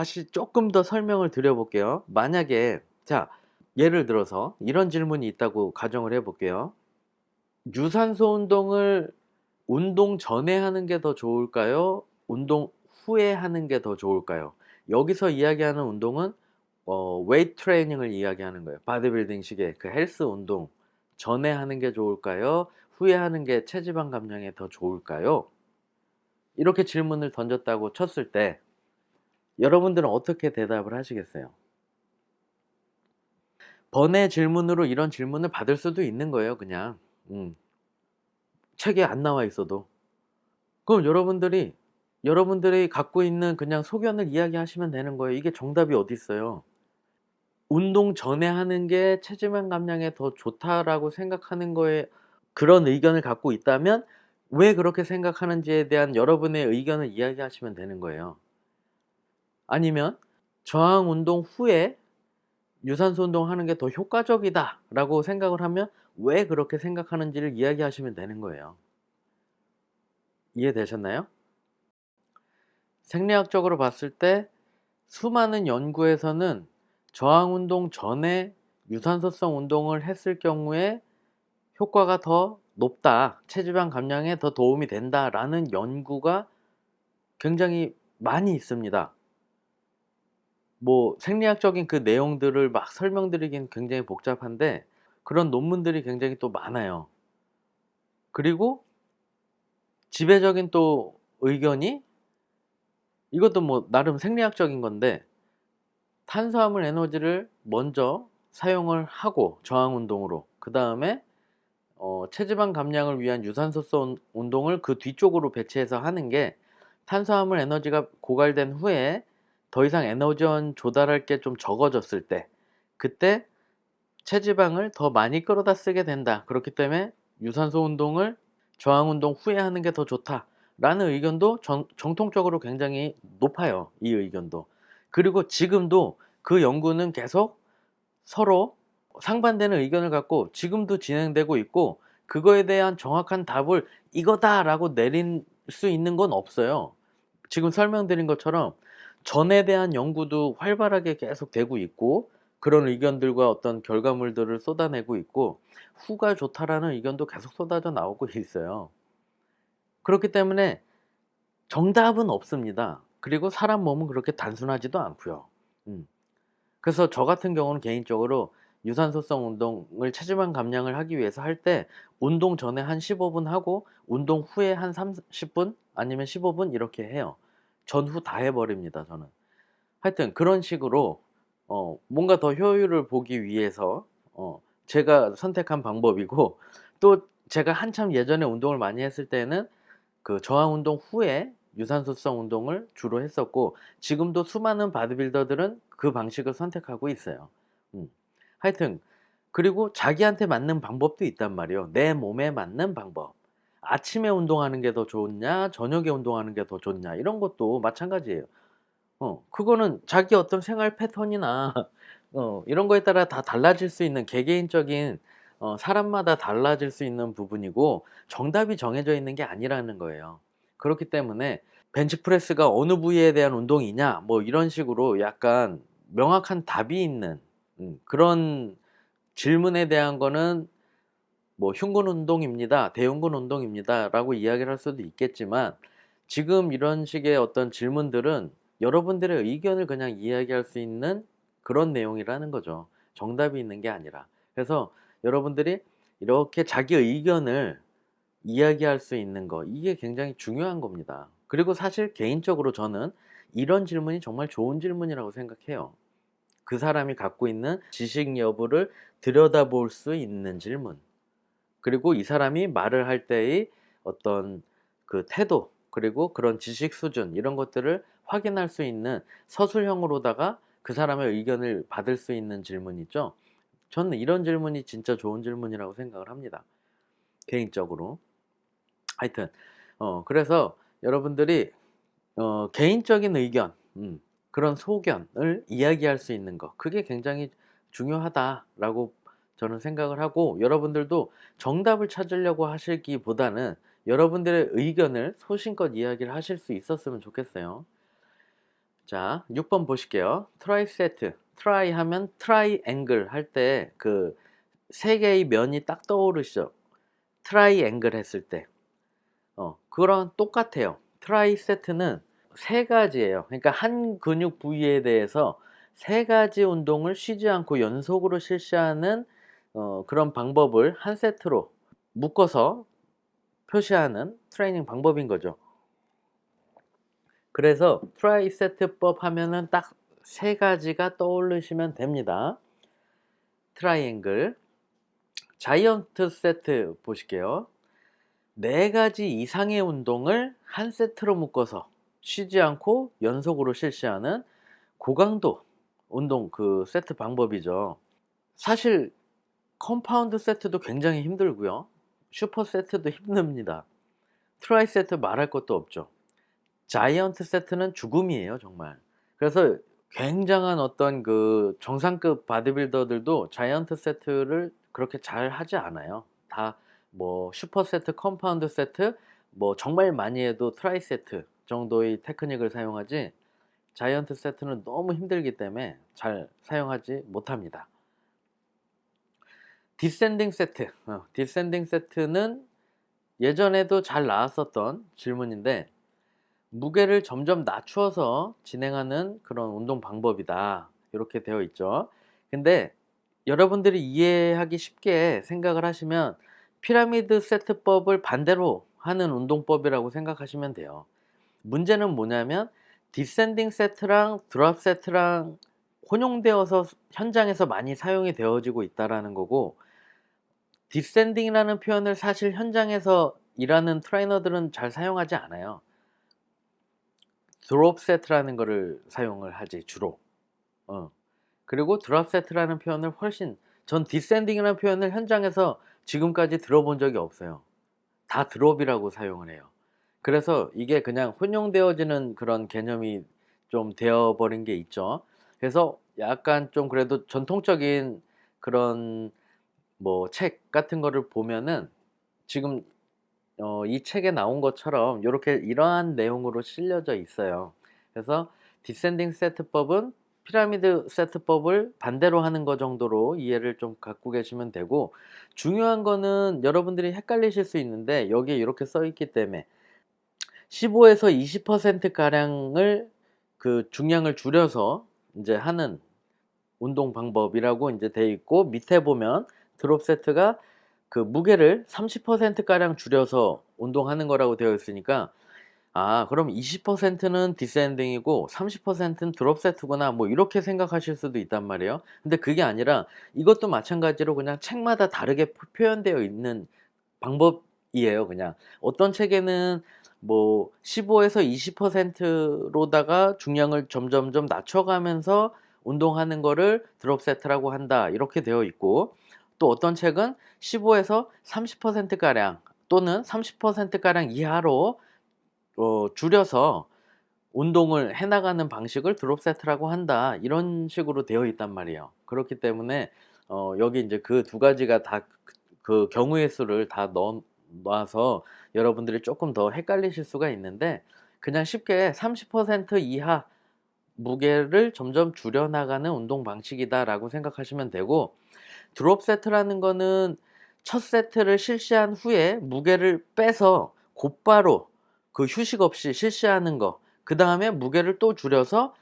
다시 조금 더 설명을 드려 볼게요. 만약에 자 예를 들어서 이런 질문이 있다고 가정을 해 볼게요. 유산소 운동을 운동 전에 하는 게 더 좋을까요? 운동 후에 하는 게 더 좋을까요? 여기서 이야기하는 운동은 웨이트 트레이닝을 이야기하는 거예요. 바디빌딩식의 그 헬스 운동 전에 하는 게 좋을까요? 후에 하는 게 체지방 감량에 더 좋을까요? 이렇게 질문을 던졌다고 쳤을 때 여러분들은 어떻게 대답을 하시겠어요? 번외 질문으로 이런 질문을 받을 수도 있는 거예요, 그냥. 음. 책에 안 나와 있어도. 그럼 여러분들이 갖고 있는 그냥 소견을 이야기하시면 되는 거예요. 이게 정답이 어딨어요. 운동 전에 하는 게 체지방 감량에 더 좋다라고 생각하는 거에 그런 의견을 갖고 있다면 왜 그렇게 생각하는지에 대한 여러분의 의견을 이야기하시면 되는 거예요. 아니면 저항 운동 후에 유산소 운동하는 게 더 효과적이다라고 생각을 하면 왜 그렇게 생각하는지를 이야기하시면 되는 거예요. 이해되셨나요? 생리학적으로 봤을 때 수많은 연구에서는 저항 운동 전에 유산소성 운동을 했을 경우에 효과가 더 높다, 체지방 감량에 더 도움이 된다라는 연구가 굉장히 많이 있습니다. 뭐 생리학적인 그 내용들을 막 설명드리긴 굉장히 복잡한데 그런 논문들이 굉장히 또 많아요. 그리고 지배적인 또 의견이 이것도 뭐 나름 생리학적인 건데 탄수화물 에너지를 먼저 사용을 하고 저항 운동으로 그 다음에 체지방 감량을 위한 유산소성 운동을 그 뒤쪽으로 배치해서 하는 게 탄수화물 에너지가 고갈된 후에 더 이상 에너지원 조달할 게 좀 적어졌을 때 그때 체지방을 더 많이 끌어다 쓰게 된다. 그렇기 때문에 유산소 운동을 저항 운동 후에 하는 게 더 좋다라는 의견도 정통적으로 굉장히 높아요. 이 의견도. 그리고 지금도 그 연구는 계속 서로 상반되는 의견을 갖고 지금도 진행되고 있고 그거에 대한 정확한 답을 이거다라고 내릴 수 있는 건 없어요. 지금 설명드린 것처럼 전에 대한 연구도 활발하게 계속 되고 있고 그런 의견들과 어떤 결과물들을 쏟아내고 있고 후가 좋다라는 의견도 계속 쏟아져 나오고 있어요. 그렇기 때문에 정답은 없습니다. 그리고 사람 몸은 그렇게 단순하지도 않고요. 음. 그래서 저 같은 경우는 개인적으로 유산소성 운동을 체지방 감량을 하기 위해서 할 때 운동 전에 한 15분 하고 운동 후에 한 30분 아니면 15분 이렇게 해요. 전후 다 해 버립니다, 저는. 하여튼 그런 식으로 뭔가 더 효율을 보기 위해서 제가 선택한 방법이고 또 제가 한참 예전에 운동을 많이 했을 때는 그 저항 운동 후에 유산소성 운동을 주로 했었고 지금도 수많은 바디빌더들은 그 방식을 선택하고 있어요. 음. 하여튼 그리고 자기한테 맞는 방법도 있단 말이에요. 내 몸에 맞는 방법. 아침에 운동하는 게 더 좋냐, 저녁에 운동하는 게 더 좋냐 이런 것도 마찬가지예요. 그거는 자기 어떤 생활 패턴이나 이런 거에 따라 다 달라질 수 있는 개개인적인 사람마다 달라질 수 있는 부분이고 정답이 정해져 있는 게 아니라는 거예요. 그렇기 때문에 벤치프레스가 어느 부위에 대한 운동이냐 뭐 이런 식으로 약간 명확한 답이 있는 그런 질문에 대한 거는 뭐 "흉근 운동입니다. 대흉근 운동입니다."라고 이야기를 할 수도 있겠지만 지금 이런 식의 어떤 질문들은 여러분들의 의견을 그냥 이야기할 수 있는 그런 내용이라는 거죠. 정답이 있는 게 아니라. 그래서 여러분들이 이렇게 자기 의견을 이야기할 수 있는 거 이게 굉장히 중요한 겁니다. 그리고 사실 개인적으로 저는 이런 질문이 정말 좋은 질문이라고 생각해요. 그 사람이 갖고 있는 지식 여부를 들여다볼 수 있는 질문. 그리고 이 사람이 말을 할 때의 어떤 그 태도 그리고 그런 지식 수준 이런 것들을 확인할 수 있는 서술형으로다가 그 사람의 의견을 받을 수 있는 질문이죠. 저는 이런 질문이 진짜 좋은 질문이라고 생각을 합니다. 개인적으로. 하여튼 그래서 여러분들이 개인적인 의견 그런 소견을 이야기할 수 있는 거 그게 굉장히 중요하다라고 저는 생각을 하고 여러분들도 정답을 찾으려고 하시기보다는 여러분들의 의견을 소신껏 이야기를 하실 수 있었으면 좋겠어요. 자, 6번 보실게요. 트라이 세트. 트라이 하면 트라이앵글 할 때 그 세 개의 면이 딱 떠오르시죠? 트라이앵글 했을 때. 그거랑 똑같아요. 트라이 세트는 세 가지예요. 그러니까 한 근육 부위에 대해서 세 가지 운동을 쉬지 않고 연속으로 실시하는 그런 방법을 한 세트로 묶어서 표시하는 트레이닝 방법인 거죠. 그래서 트라이 세트법 하면은 딱 세 가지가 떠오르시면 됩니다. 트라이앵글. 자이언트 세트 보실게요. 네 가지 이상의 운동을 한 세트로 묶어서 쉬지 않고 연속으로 실시하는 고강도 운동 그 세트 방법이죠. 사실 컴파운드 세트도 굉장히 힘들고요. 슈퍼 세트도 힘듭니다. 트라이 세트 말할 것도 없죠. 자이언트 세트는 죽음이에요, 정말. 그래서 굉장한 어떤 그 정상급 바디빌더들도 자이언트 세트를 그렇게 잘 하지 않아요. 다 뭐 슈퍼 세트, 컴파운드 세트, 뭐 정말 많이 해도 트라이 세트 정도의 테크닉을 사용하지, 자이언트 세트는 너무 힘들기 때문에 잘 사용하지 못합니다. 디센딩 세트. 디센딩 세트는 예전에도 잘 나왔었던 질문인데, 무게를 점점 낮추어서 진행하는 그런 운동 방법이다, 이렇게 되어 있죠. 근데 여러분들이 이해하기 쉽게 생각을 하시면 피라미드 세트법을 반대로 하는 운동법이라고 생각하시면 돼요. 문제는 뭐냐면 디센딩 세트랑 드롭 세트랑 혼용되어서 현장에서 많이 사용이 되어지고 있다라는 거고, 디센딩이라는 표현을 사실 현장에서 일하는 트레이너들은 잘 사용하지 않아요. 드롭 세트라는 거를 사용을 하지 주로. 그리고 드롭 세트라는 표현을 전 디센딩이라는 표현을 현장에서 지금까지 들어본 적이 없어요. 다 드롭이라고 사용을 해요. 그래서 이게 그냥 혼용되어지는 그런 개념이 좀 되어버린 게 있죠. 그래서 약간 좀 그래도 전통적인 그런 뭐 책 같은 거를 보면은 지금 이 책에 나온 것처럼 이렇게 이러한 내용으로 실려져 있어요. 그래서 디센딩 세트법은 피라미드 세트법을 반대로 하는 것 정도로 이해를 좀 갖고 계시면 되고, 중요한 거는 여러분들이 헷갈리실 수 있는데 여기에 이렇게 써 있기 때문에 15에서 20% 가량을 그 중량을 줄여서 이제 하는 운동 방법이라고 이제 돼 있고, 밑에 보면 드롭 세트가 그 무게를 30% 가량 줄여서 운동하는 거라고 되어 있으니까, 그럼 20%는 디센딩이고 30%는 드롭 세트구나, 뭐 이렇게 생각하실 수도 있단 말이에요. 근데 그게 아니라 이것도 마찬가지로 그냥 책마다 다르게 표현되어 있는 방법이에요. 그냥 어떤 책에는 뭐 15에서 20%로다가 중량을 점점점 낮춰가면서 운동하는 거를 드롭 세트라고 한다, 이렇게 되어 있고, 또 어떤 책은 15에서 30% 가량 또는 30% 가량 이하로 줄여서 운동을 해나가는 방식을 드롭 세트라고 한다, 이런 식으로 되어 있단 말이에요. 그렇기 때문에 여기 이제 그 두 가지가 다 그 경우의 수를 다 놔서 여러분들이 조금 더 헷갈리실 수가 있는데, 그냥 쉽게 30% 이하 무게를 점점 줄여나가는 운동 방식이다라고 생각하시면 되고, 드롭 세트라는 거는 첫 세트를 실시한 후에 무게를 빼서 곧바로 그 휴식 없이 실시하는 거, 그 다음에 무게를 또 줄여서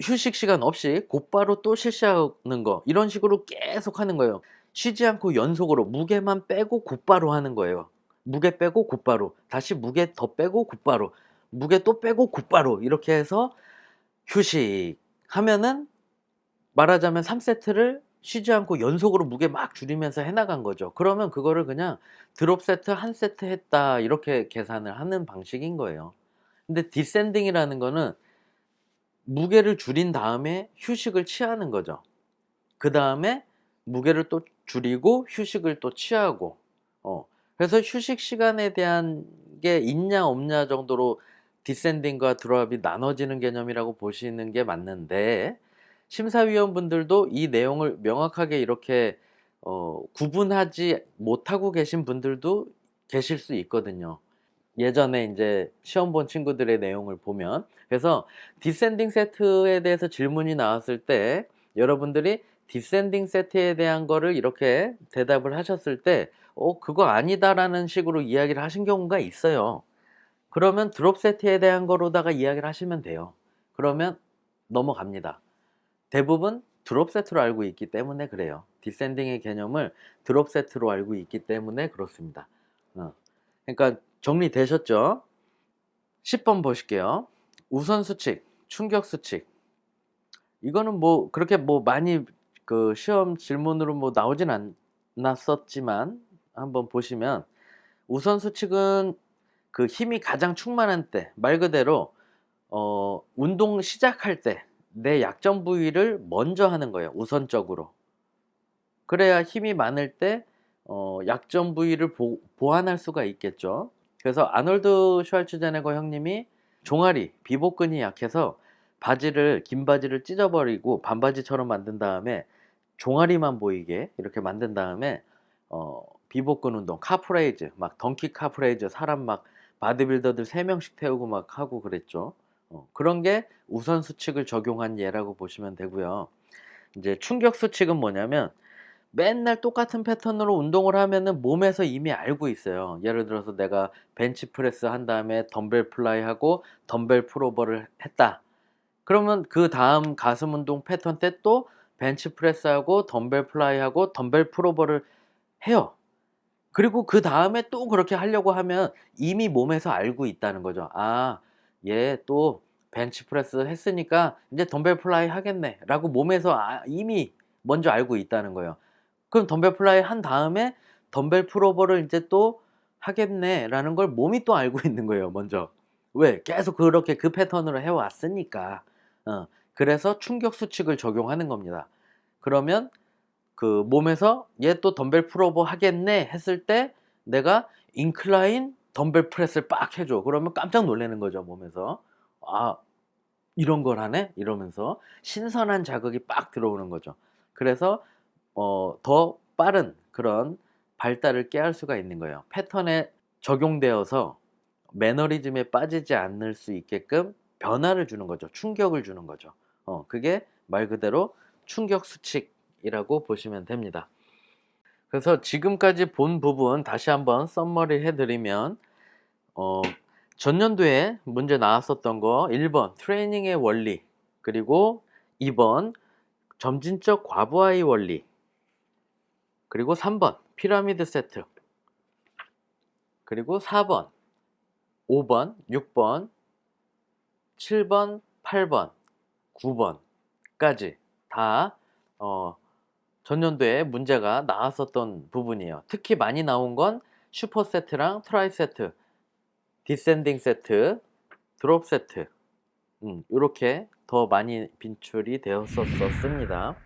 휴식 시간 없이 곧바로 또 실시하는 거, 이런 식으로 계속 하는 거예요. 쉬지 않고 연속으로 무게만 빼고 곧바로 하는 거예요. 무게 빼고 곧바로, 다시 무게 더 빼고 곧바로, 무게 또 빼고 곧바로, 이렇게 해서 휴식 하면은 말하자면 3세트를 쉬지 않고 연속으로 무게 막 줄이면서 해나간 거죠. 그러면 그거를 그냥 드롭 세트 한 세트 했다, 이렇게 계산을 하는 방식인 거예요. 근데 디센딩이라는 거는 무게를 줄인 다음에 휴식을 취하는 거죠. 그 다음에 무게를 또 줄이고 휴식을 또 취하고, 그래서 휴식 시간에 대한 게 있냐 없냐 정도로 디센딩과 드롭이 나눠지는 개념이라고 보시는 게 맞는데, 심사위원분들도 이 내용을 명확하게 이렇게 구분하지 못하고 계신 분들도 계실 수 있거든요. 예전에 이제 시험 본 친구들의 내용을 보면. 그래서 디센딩 세트에 대해서 질문이 나왔을 때 여러분들이 디센딩 세트에 대한 거를 이렇게 대답을 하셨을 때 그거 아니다라는 식으로 이야기를 하신 경우가 있어요. 그러면 드롭 세트에 대한 거로다가 이야기를 하시면 돼요. 그러면 넘어갑니다. 대부분 드롭 세트로 알고 있기 때문에 그래요. 디센딩의 개념을 드롭 세트로 알고 있기 때문에 그렇습니다. 그러니까 정리되셨죠? 10번 보실게요. 우선 수칙, 충격 수칙. 이거는 뭐 그렇게 뭐 많이 그 시험 질문으로 뭐 나오진 않았었지만 한번 보시면, 우선 수칙은 그 힘이 가장 충만한 때, 말 그대로 운동 시작할 때 내 약점 부위를 먼저 하는 거예요, 우선적으로. 그래야 힘이 많을 때 약점 부위를 보완할 수가 있겠죠. 그래서 아놀드 슈왈츠제네거 형님이 종아리, 비복근이 약해서 긴 바지를 찢어버리고 반바지처럼 만든 다음에 종아리만 보이게 이렇게 만든 다음에 비복근 운동, 카프레이즈, 막 덩키 카프레이즈, 사람 막 바디빌더들 3명씩 태우고 막 하고 그랬죠. 그런 게 우선 수칙을 적용한 예라고 보시면 되고요. 이제 충격 수칙은 뭐냐면, 맨날 똑같은 패턴으로 운동을 하면은 몸에서 이미 알고 있어요. 예를 들어서 내가 벤치프레스 한 다음에 덤벨 플라이 하고 덤벨 풀오버를 했다. 그러면 그 다음 가슴 운동 패턴 때 또 벤치프레스 하고 덤벨 플라이 하고 덤벨 풀오버를 해요. 그리고 그 다음에 또 그렇게 하려고 하면 이미 몸에서 알고 있다는 거죠. 얘 또 벤치프레스 했으니까 이제 덤벨 플라이 하겠네 라고 몸에서 이미 먼저 알고 있다는 거예요. 그럼 덤벨 플라이 한 다음에 덤벨 풀오버를 이제 또 하겠네라는 걸 몸이 또 알고 있는 거예요, 먼저. 왜? 계속 그렇게 그 패턴으로 해왔으니까. 그래서 충격 수칙을 적용하는 겁니다. 그러면 그 몸에서 얘 또 덤벨 풀오버 하겠네 했을 때 내가 인클라인 덤벨 프레스를 빡 해줘. 그러면 깜짝 놀라는 거죠, 몸에서. 이런 걸 하네? 이러면서 신선한 자극이 빡 들어오는 거죠. 그래서 더 빠른 그런 발달을 깨할 수가 있는 거예요. 패턴에 적용되어서 매너리즘에 빠지지 않을 수 있게끔 변화를 주는 거죠. 충격을 주는 거죠. 그게 말 그대로 충격 수칙이라고 보시면 됩니다. 그래서 지금까지 본 부분 다시 한번 썸머리 해드리면, 전년도에 문제 나왔었던 거 1번 트레이닝의 원리, 그리고 2번 점진적 과부하의 원리, 그리고 3번 피라미드 세트, 그리고 4번, 5번, 6번, 7번, 8번, 9번까지 다 전년도에 문제가 나왔었던 부분이에요. 특히 많이 나온 건 슈퍼 세트랑 트라이 세트, 디센딩 세트, 드롭 세트, 이렇게 더 많이 빈출이 되었었습니다.